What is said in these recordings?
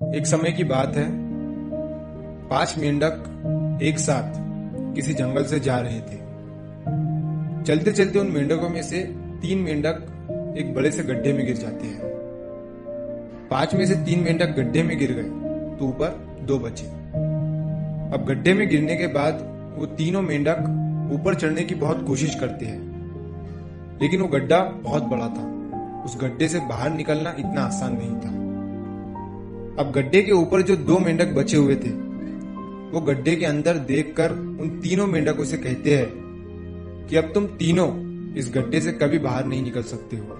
एक समय की बात है। 5 मेंढक एक साथ किसी जंगल से जा रहे थे। चलते चलते उन मेंढकों में से 3 मेंढक एक बड़े से गड्ढे में गिर जाते हैं। 5 में से 3 मेंढक गड्ढे में गिर गए तो ऊपर 2 बचे। अब गड्ढे में गिरने के बाद वो तीनों मेंढक ऊपर चढ़ने की बहुत कोशिश करते हैं, लेकिन वो गड्ढा बहुत बड़ा था। उस गड्ढे से बाहर निकलना इतना आसान नहीं था। अब गड्ढे के ऊपर जो 2 मेंढक बचे हुए थे, वो गड्ढे के अंदर देखकर उन तीनों मेंढकों से कहते हैं कि अब तुम तीनों इस गड्ढे से कभी बाहर नहीं निकल सकते हो।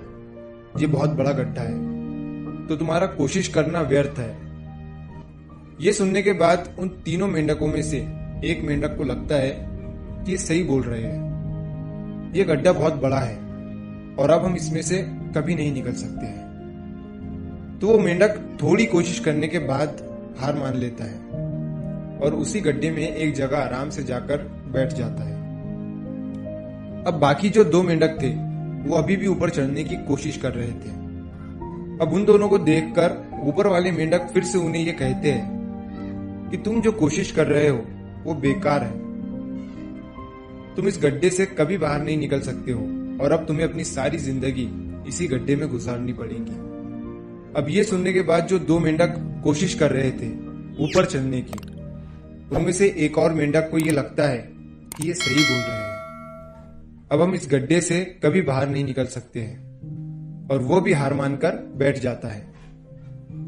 ये बहुत बड़ा गड्ढा है, तो तुम्हारा कोशिश करना व्यर्थ है। ये सुनने के बाद उन तीनों मेंढकों में से एक मेंढक को लगता है कि ये सही बोल रहे हैं। ये गड्ढा बहुत बड़ा है और अब हम इसमें से कभी नहीं निकल सकते हैं। तो वो मेंढक थोड़ी कोशिश करने के बाद हार मान लेता है और उसी गड्ढे में एक जगह आराम से जाकर बैठ जाता है। अब बाकी जो 2 मेंढक थे वो अभी भी ऊपर चढ़ने की कोशिश कर रहे थे। अब उन दोनों को देखकर ऊपर वाले मेंढक फिर से उन्हें ये कहते हैं कि तुम जो कोशिश कर रहे हो वो बेकार है। तुम इस गड्ढे से कभी बाहर नहीं निकल सकते हो और अब तुम्हें अपनी सारी जिंदगी इसी गड्ढे में गुजारनी पड़ेगी। अब ये सुनने के बाद जो 2 मेंढक कोशिश कर रहे थे ऊपर चढ़ने की, उनमें से एक और मेंढक को ये लगता है कि ये सही बोल रहे हैं। अब हम इस गड्ढे से कभी बाहर नहीं निकल सकते हैं और वो भी हार मानकर बैठ जाता है।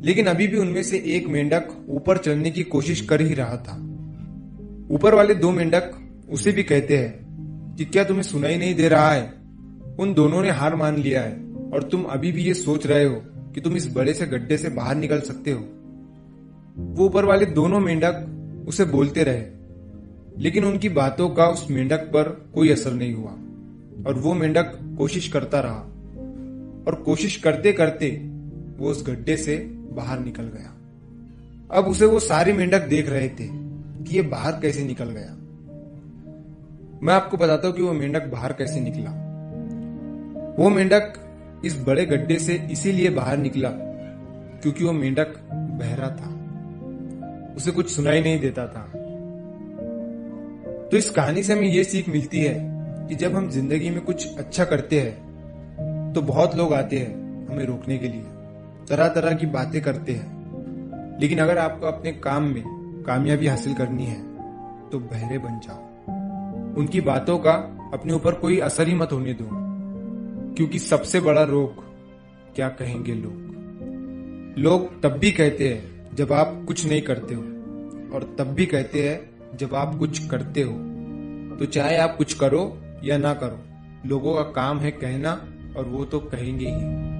लेकिन अभी भी उनमें से एक मेंढक ऊपर चढ़ने की कोशिश कर ही रहा था। ऊपर वाले 2 मेंढक उसे भी कहते हैं कि क्या तुम्हें सुनाई नहीं दे रहा है? उन दोनों ने हार मान लिया है और तुम अभी भी ये सोच रहे हो कि तुम इस बड़े से गड्ढे से बाहर निकल सकते हो। वो ऊपर वाले दोनों मेंढक उसे बोलते रहे, लेकिन उनकी बातों का उस मेंढक पर कोई असर नहीं हुआ और वो मेंढक कोशिश करता रहा और कोशिश करते करते वो उस गड्ढे से बाहर निकल गया। अब उसे वो सारे मेंढक देख रहे थे कि ये बाहर कैसे निकल गया। मैं आपको बताता हूं कि वो मेंढक बाहर कैसे निकला। वो मेंढक इस बड़े गड्ढे से इसीलिए बाहर निकला क्योंकि वो मेंढक बहरा था, उसे कुछ सुनाई नहीं देता था। तो इस कहानी से हमें ये सीख मिलती है कि जब हम जिंदगी में कुछ अच्छा करते हैं तो बहुत लोग आते हैं हमें रोकने के लिए, तरह तरह की बातें करते हैं। लेकिन अगर आपको अपने काम में कामयाबी हासिल करनी है तो बहरे बन जाओ। उनकी बातों का अपने ऊपर कोई असर ही मत होने दो, क्योंकि सबसे बड़ा रोग क्या कहेंगे लोग। लोग तब भी कहते हैं जब आप कुछ नहीं करते हो और तब भी कहते हैं जब आप कुछ करते हो। तो चाहे आप कुछ करो या ना करो, लोगों का काम है कहना और वो तो कहेंगे ही।